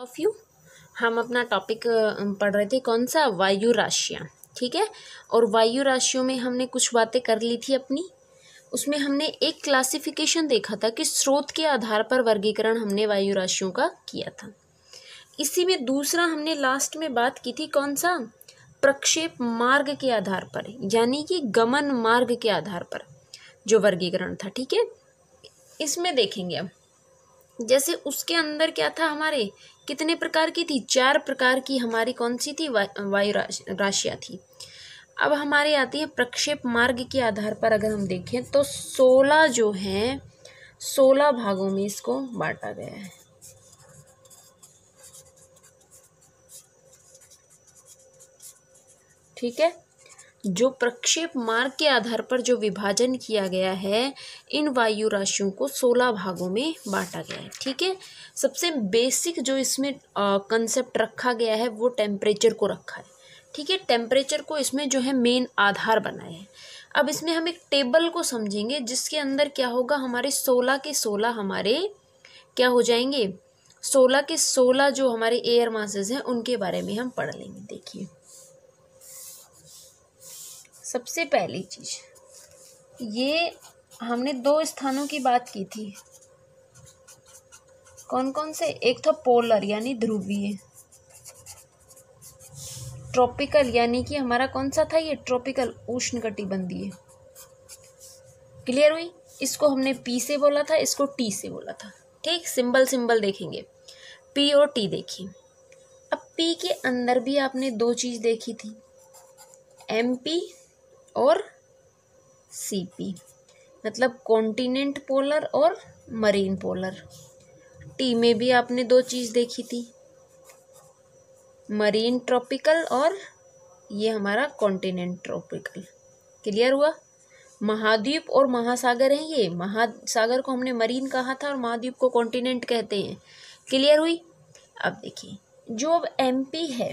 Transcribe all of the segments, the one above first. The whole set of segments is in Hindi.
Of you. हम अपना टॉपिक पढ़ रहे थे, कौन सा? वायु राशियाँ। ठीक है। और वायु राशियों में हमने कुछ बातें कर ली थी अपनी। उसमें हमने एक क्लासिफिकेशन देखा था कि स्रोत के आधार पर वर्गीकरण हमने वायु राशियों का किया था। इसी में दूसरा हमने लास्ट में बात की थी, कौन सा? प्रक्षेप मार्ग के आधार पर, यानी कि गमन मार्ग के आधार पर जो वर्गीकरण था। ठीक है। इसमें देखेंगे अब, जैसे उसके अंदर क्या था, हमारे कितने प्रकार की थी? 4 प्रकार की हमारी कौन सी थी? वायु राशियाँ थी। अब हमारे आती है प्रक्षेप मार्ग के आधार पर। अगर हम देखें तो 16 जो हैं, 16 भागों में इसको बांटा गया है। ठीक है। जो प्रक्षेप मार्ग के आधार पर जो विभाजन किया गया है, इन वायु राशियों को 16 भागों में बांटा गया है। ठीक है। सबसे बेसिक जो इसमें कंसेप्ट रखा गया है वो टेम्परेचर को रखा है। ठीक है। टेम्परेचर को इसमें जो है मेन आधार बनाया है। अब इसमें हम एक टेबल को समझेंगे जिसके अंदर क्या होगा, हमारे 16 के 16 हमारे क्या हो जाएंगे, 16 के 16 जो हमारे एयर मासेस हैं उनके बारे में हम पढ़ लेंगे। देखिए, सबसे पहली चीज, ये हमने 2 स्थानों की बात की थी। कौन कौन से? एक था पोलर यानी ध्रुवीय, ट्रॉपिकल यानी कि हमारा कौन सा था ये? ट्रॉपिकल, उष्णकटिबंधीय। क्लियर हुई? इसको हमने पी से बोला था, इसको टी से बोला था। ठीक। सिंबल देखेंगे, पी और टी देखिए। अब पी के अंदर भी आपने 2 चीज देखी थी, एमपी और सीपी, मतलब कॉन्टिनेंट पोलर और मरीन पोलर। टी में भी आपने 2 चीज देखी थी, मरीन ट्रॉपिकल और ये हमारा कॉन्टिनेंट ट्रॉपिकल। क्लियर हुआ? महाद्वीप और महासागर हैं ये। महासागर को हमने मरीन कहा था और महाद्वीप को कॉन्टिनेंट कहते हैं। क्लियर हुई? अब देखिए, जो अब एमपी है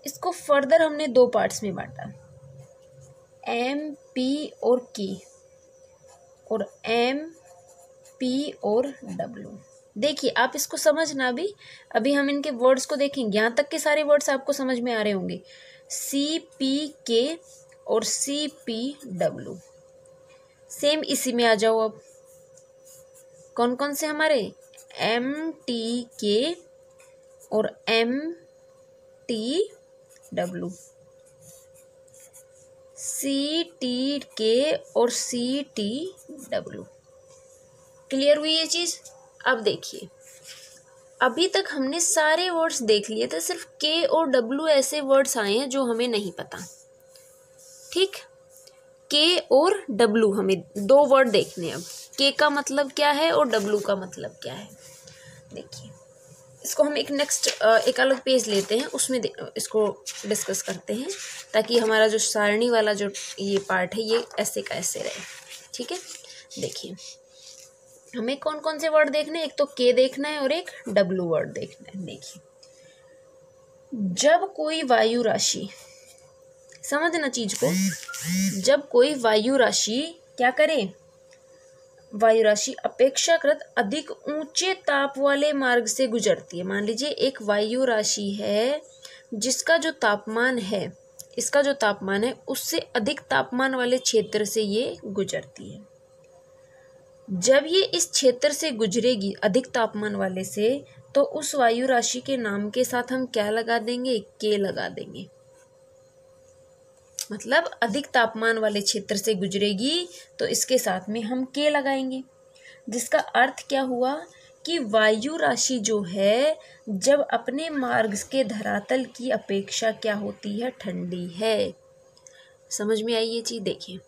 इसको फर्दर हमने 2 पार्ट्स में बांटा, एम पी और की, और एम पी और डब्ल्यू। देखिए, आप इसको समझना अभी हम इनके वर्ड्स को देखेंगे। यहाँ तक के सारे वर्ड्स आपको समझ में आ रहे होंगे, सी पी के और सी पी डब्ल्यू। सेम इसी में आ जाओ। अब कौन कौन से हमारे? एम टी के और M T W, C T K और सी टी डब्ल्यू। क्लियर हुई ये चीज? अब देखिए, अभी तक हमने सारे वर्ड्स देख लिए थे, सिर्फ के और डब्ल्यू ऐसे वर्ड्स आए हैं जो हमें नहीं पता। ठीक। के और डब्ल्यू हमें 2 वर्ड देखने। अब के का मतलब क्या है और डब्ल्यू का मतलब क्या है। देखिए, इसको हम एक अलग पेज लेते हैं, उसमें इसको डिस्कस करते हैं, ताकि हमारा जो सारणी वाला जो ये पार्ट है ये ऐसे का ऐसे रहे। ठीक है। देखिए, हमें कौन कौन से वर्ड देखने हैं? एक तो के देखना है और एक डब्ल्यू वर्ड देखना है। देखिए, जब कोई वायु राशि, समझना चीज को, जब कोई वायु राशि क्या करे, वायु राशि अपेक्षाकृत अधिक ऊंचे ताप वाले मार्ग से गुजरती है। मान लीजिए एक वायु राशि है जिसका जो तापमान है, इसका जो तापमान है उससे अधिक तापमान वाले क्षेत्र से ये गुजरती है। जब ये इस क्षेत्र से गुजरेगी अधिक तापमान वाले से, तो उस वायु राशि के नाम के साथ हम क्या लगा देंगे? के लगा देंगे। मतलब अधिक तापमान वाले क्षेत्र से गुजरेगी तो इसके साथ में हम के लगाएंगे, जिसका अर्थ क्या हुआ कि वायु राशि जो है जब अपने मार्ग के धरातल की अपेक्षा क्या होती है? ठंडी है। समझ में आई ये चीज? देखिए,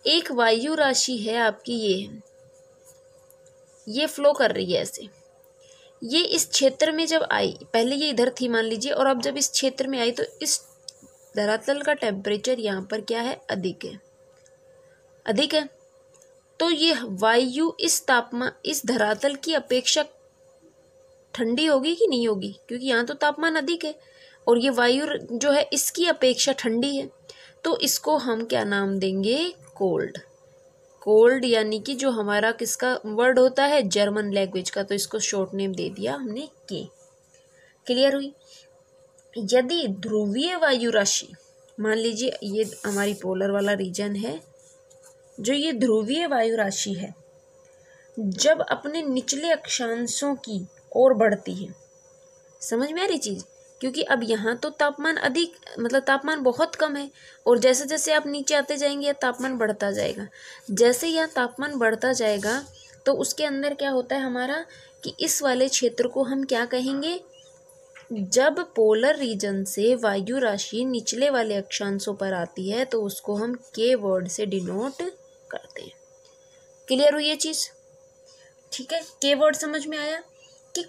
एक वायु राशि है आपकी, ये फ्लो कर रही है ऐसे। ये इस क्षेत्र में जब आई, पहले ये इधर थी मान लीजिए, और अब जब इस क्षेत्र में आई तो इस धरातल का टेम्परेचर यहाँ पर क्या है? अधिक है। अधिक है तो ये वायु इस तापमान, इस धरातल की अपेक्षा ठंडी होगी कि नहीं होगी? क्योंकि यहाँ तो तापमान अधिक है और ये वायु जो है इसकी अपेक्षा ठंडी है, तो इसको हम क्या नाम देंगे? कोल्ड। कोल्ड यानी कि जो हमारा किसका वर्ड होता है, जर्मन लैंग्वेज का, तो इसको शॉर्ट नेम दे दिया हमने के। क्लियर हुई। यदि ध्रुवीय वायु राशि, मान लीजिए ये हमारी पोलर वाला रीजन है, जो ये ध्रुवीय वायु राशि है, जब अपने निचले अक्षांशों की ओर बढ़ती है, समझ में आ रही चीज, क्योंकि अब यहाँ तो तापमान अधिक, मतलब तापमान बहुत कम है, और जैसे जैसे आप नीचे आते जाएंगे या तापमान बढ़ता जाएगा। जैसे यहाँ तापमान बढ़ता जाएगा तो उसके अंदर क्या होता है हमारा, कि इस वाले क्षेत्र को हम क्या कहेंगे, जब पोलर रीजन से वायु राशि निचले वाले अक्षांशों पर आती है तो उसको हम के वर्ड से डिनोट करते हैं। क्लियर हुई ये चीज, ठीक है। के वर्ड समझ में आया कि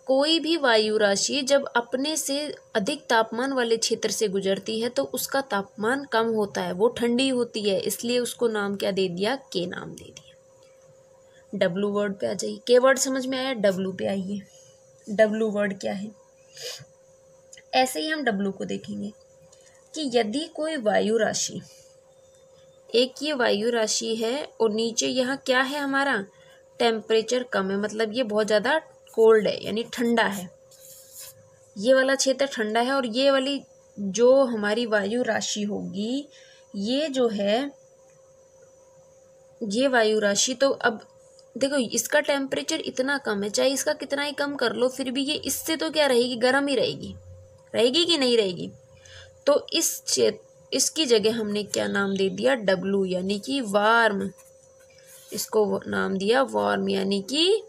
कोई भी वायु राशि जब अपने से अधिक तापमान वाले क्षेत्र से गुजरती है तो उसका तापमान कम होता है, वो ठंडी होती है, इसलिए उसको नाम क्या दे दिया, के नाम दे दिया। डब्लू वर्ड पे आ जाइए, के वर्ड समझ में आया, डब्लू पे आइए। डब्लू वर्ड क्या है, ऐसे ही हम डब्लू को देखेंगे कि यदि कोई वायु राशि, एक ये वायु राशि है और नीचे यहाँ क्या है हमारा, टेम्परेचर कम है, मतलब ये बहुत ज़्यादा कोल्ड है यानी ठंडा है, ये वाला क्षेत्र ठंडा है, और ये वाली जो हमारी वायु राशि होगी, ये जो है ये वायु राशि, तो अब देखो इसका टेम्परेचर इतना कम है, चाहे इसका कितना ही कम कर लो फिर भी ये इससे तो क्या रहेगी, गर्म ही रहेगी, रहेगी कि नहीं रहेगी। तो इसकी जगह हमने क्या नाम दे दिया, डब्लू यानी कि वार्म, इसको नाम दिया वार्म यानी कि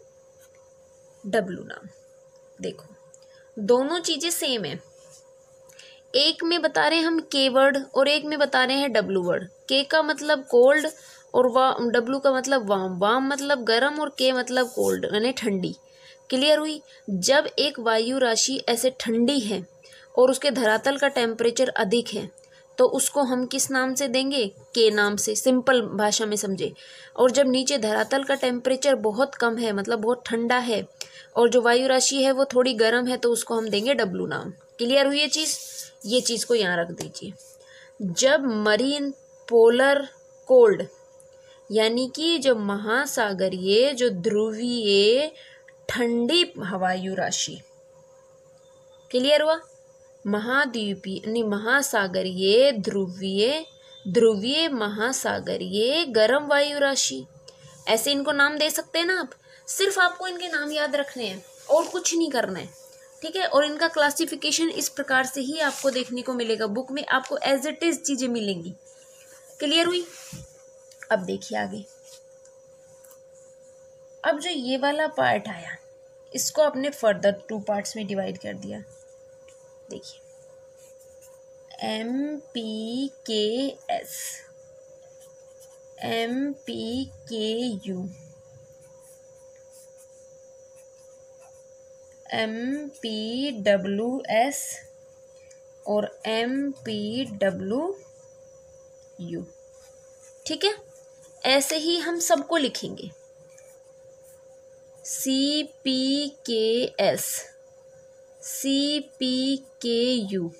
डब्लू नाम। देखो दोनों चीजें सेम है, एक में बता रहे हैं हम के वर्ड और एक में बता रहे हैं डब्लू वर्ड। के का मतलब कोल्ड और डब्लू का मतलब वार्म, वार्म मतलब गर्म और के मतलब कोल्ड यानी ठंडी। क्लियर हुई। जब एक वायु राशि ऐसे ठंडी है और उसके धरातल का टेम्परेचर अधिक है तो उसको हम किस नाम से देंगे, के नाम से, सिंपल भाषा में समझे। और जब नीचे धरातल का टेम्परेचर बहुत कम है, मतलब बहुत ठंडा है, और जो वायु राशि है वो थोड़ी गर्म है, तो उसको हम देंगे डब्लू नाम। क्लियर हुई ये चीज़, ये चीज़ को यहाँ रख दीजिए। जब मरीन पोलर कोल्ड यानी कि जो महासागरीय, जो ध्रुवीय ठंडी वायु राशि, क्लियर हुआ, महाद्वीपीय महासागरीय ध्रुवीय महासागरीय गर्म वायु राशि, ऐसे इनको नाम दे सकते हैं ना आप। सिर्फ आपको इनके नाम याद रखने हैं और कुछ नहीं करना है, ठीक है। और इनका क्लासिफिकेशन इस प्रकार से ही आपको देखने को मिलेगा, बुक में आपको एज इट इज चीजें मिलेंगी। क्लियर हुई। अब देखिए आगे, अब जो ये वाला पार्ट आया इसको आपने फर्दर 2 पार्ट्स में डिवाइड कर दिया। देखिए MPKS, MPKU, MPWS और MPWU, ठीक है। ऐसे ही हम सबको लिखेंगे, CPKS, CPKU,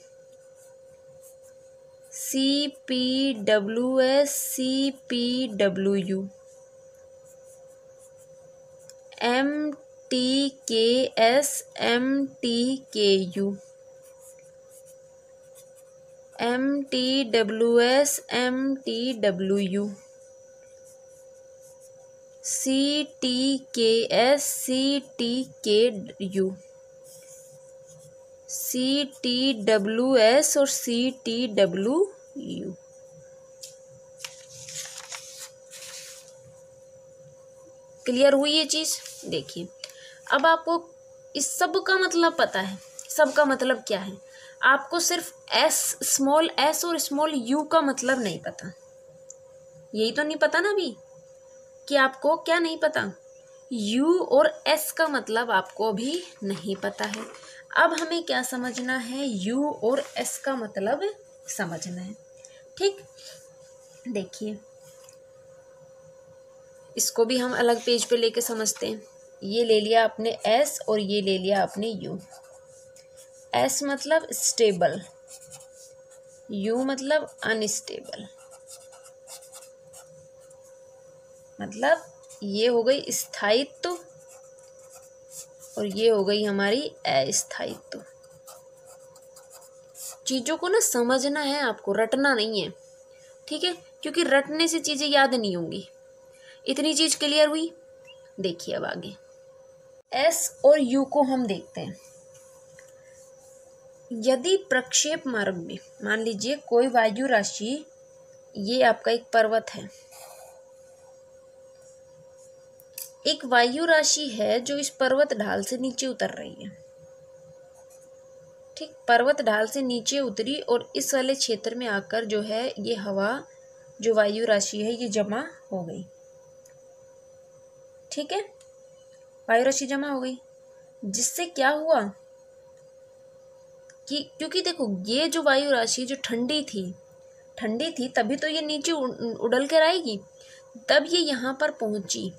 CPWS, CPWU, MTKS, MTKU, MTWS, MTWU, CTKS, CTKU, CTWS और CTWU। क्लियर हुई ये चीज। देखिए अब आपको इस सब का मतलब पता है, सब का मतलब क्या है। आपको सिर्फ स्मॉल s और स्मॉल u का मतलब नहीं पता, यही तो नहीं पता ना अभी कि आपको क्या नहीं पता, u और s का मतलब आपको अभी नहीं पता है। अब हमें क्या समझना है, u और s का मतलब समझना है, ठीक। देखिए इसको भी हम अलग पेज पे लेके समझते हैं। ये ले लिया आपने s और ये ले लिया आपने u। s मतलब स्टेबल, u मतलब अनस्टेबल। मतलब ये हो गई स्थायित्व और ये हो गई हमारी अस्थायित्व। चीज़ों को ना समझना है आपको, रटना नहीं है, ठीक है, क्योंकि रटने से चीज़ें याद नहीं होंगी। इतनी चीज़ क्लियर हुई। देखिए अब आगे एस और यू को हम देखते हैं। यदि प्रक्षेप मार्ग में मान लीजिए कोई वायु राशि, ये आपका एक पर्वत है, एक वायु राशि है जो इस पर्वत ढाल से नीचे उतर रही है, ठीक, पर्वत ढाल से नीचे उतरी और इस वाले क्षेत्र में आकर जो है ये हवा जो वायु राशि है ये जमा हो गई, ठीक है, वायु राशि जमा हो गई, जिससे क्या हुआ कि क्योंकि देखो ये जो वायु राशि जो ठंडी थी तभी तो ये नीचे उड़ल कर आएगी, तब ये यहाँ पर पहुंची,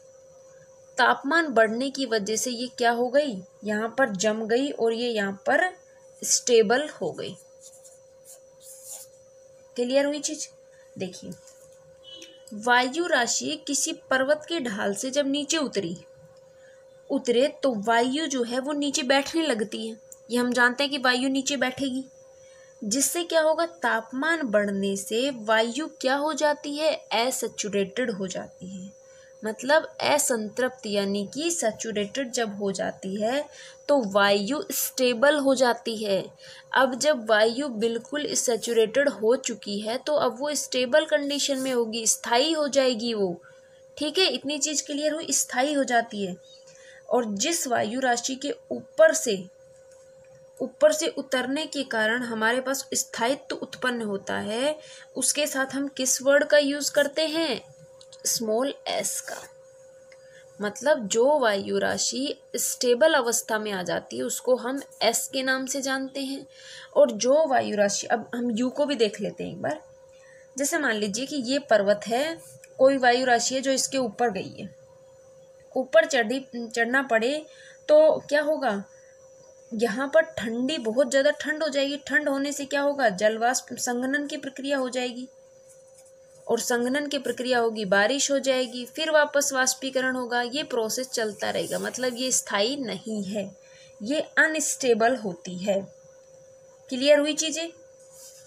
तापमान बढ़ने की वजह से ये क्या हो गई, यहाँ पर जम गई और ये यहाँ पर स्टेबल हो गई। क्लियर हुई चीज। देखिए वायु राशि किसी पर्वत के ढाल से जब नीचे उतरे तो वायु जो है वो नीचे बैठने लगती है, ये हम जानते हैं कि वायु नीचे बैठेगी, जिससे क्या होगा, तापमान बढ़ने से वायु क्या हो जाती है, असैचुरेटेड हो जाती है, मतलब असंतृप्त, यानी कि सैचुरेटेड जब हो जाती है तो वायु स्टेबल हो जाती है। अब जब वायु बिल्कुल सैचुरेटेड हो चुकी है तो अब वो स्टेबल कंडीशन में होगी, स्थायी हो जाएगी वो, ठीक है, इतनी चीज क्लियर हुई, स्थायी हो जाती है। और जिस वायु राशि के ऊपर से उतरने के कारण हमारे पास स्थायित्व उत्पन्न होता है, उसके साथ हम किस वर्ड का यूज करते हैं, स्मॉल एस का, मतलब जो वायु राशि स्टेबल अवस्था में आ जाती है उसको हम एस के नाम से जानते हैं। और जो वायु राशि, अब हम यू को भी देख लेते हैं एक बार, जैसे मान लीजिए कि ये पर्वत है, कोई वायु राशि है जो इसके ऊपर गई है, ऊपर चढ़ना पड़े तो क्या होगा, यहाँ पर बहुत ज़्यादा ठंड हो जाएगी, ठंड होने से क्या होगा, जलवाष्प संघनन की प्रक्रिया हो जाएगी, और संघनन की प्रक्रिया होगी, बारिश हो जाएगी, फिर वापस वाष्पीकरण होगा, ये प्रोसेस चलता रहेगा, मतलब ये स्थायी नहीं है, ये अनस्टेबल होती है। क्लियर हुई चीजें।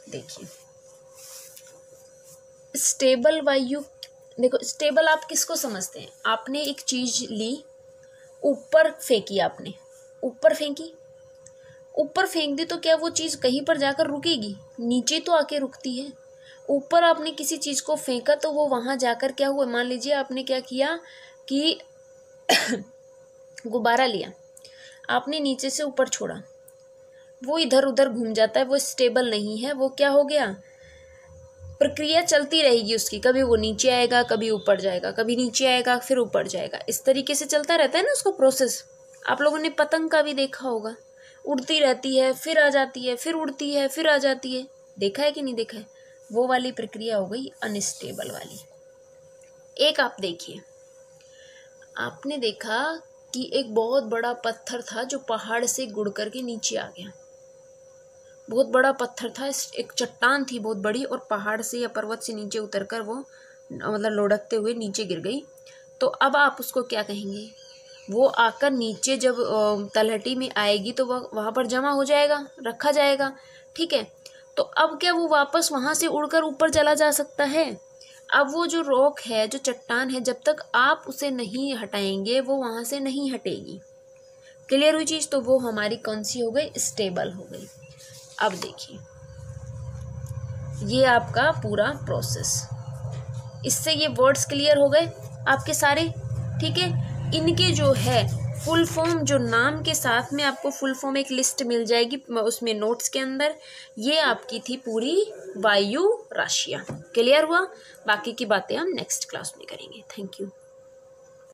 देखिए स्टेबल वायु, देखो स्टेबल आप किसको समझते हैं, आपने एक चीज ली, ऊपर फेंकी, आपने ऊपर फेंक दी तो क्या वो चीज कहीं पर जाकर रुकेगी, नीचे तो आके रुकती है। ऊपर आपने किसी चीज को फेंका तो वो वहां जाकर क्या हुआ, मान लीजिए आपने क्या किया कि गुब्बारा लिया, आपने नीचे से ऊपर छोड़ा, वो इधर उधर घूम जाता है, वो स्टेबल नहीं है, वो क्या हो गया, प्रक्रिया चलती रहेगी उसकी, कभी वो नीचे आएगा, कभी ऊपर जाएगा, कभी नीचे आएगा, फिर ऊपर जाएगा, इस तरीके से चलता रहता है ना उसका प्रोसेस। आप लोगों ने पतंग का भी देखा होगा, उड़ती रहती है, फिर आ जाती है, फिर उड़ती है, फिर आ जाती है, देखा है कि नहीं देखा है, वो वाली प्रक्रिया हो गई अनस्टेबल वाली। एक आप देखिए, आपने देखा कि एक बहुत बड़ा पत्थर था जो पहाड़ से गुड़ करके नीचे आ गया, बहुत बड़ा पत्थर था, एक चट्टान थी बहुत बड़ी, और पहाड़ से या पर्वत से नीचे उतरकर वो मतलब लुढ़कते हुए नीचे गिर गई। तो अब आप उसको क्या कहेंगे, वो आकर नीचे जब तलहटी में आएगी तो वह वहाँ पर जमा हो जाएगा, रखा जाएगा, ठीक है। तो अब क्या वो वापस वहाँ से उड़कर ऊपर चला जा सकता है? अब वो जो रॉक है, जो चट्टान है, जब तक आप उसे नहीं हटाएंगे वो वहाँ से नहीं हटेगी। क्लियर हुई चीज़। तो वो हमारी कौन सी हो गई, स्टेबल हो गई। अब देखिए ये आपका पूरा प्रोसेस, इससे ये वर्ड्स क्लियर हो गए आपके सारे, ठीक है। इनके जो है फुल फॉर्म, जो नाम के साथ में आपको फुल फॉर्म एक लिस्ट मिल जाएगी उसमें नोट्स के अंदर। ये आपकी थी पूरी वायु राशियाँ। क्लियर हुआ? बाकी की बातें हम नेक्स्ट क्लास में करेंगे। Thank you.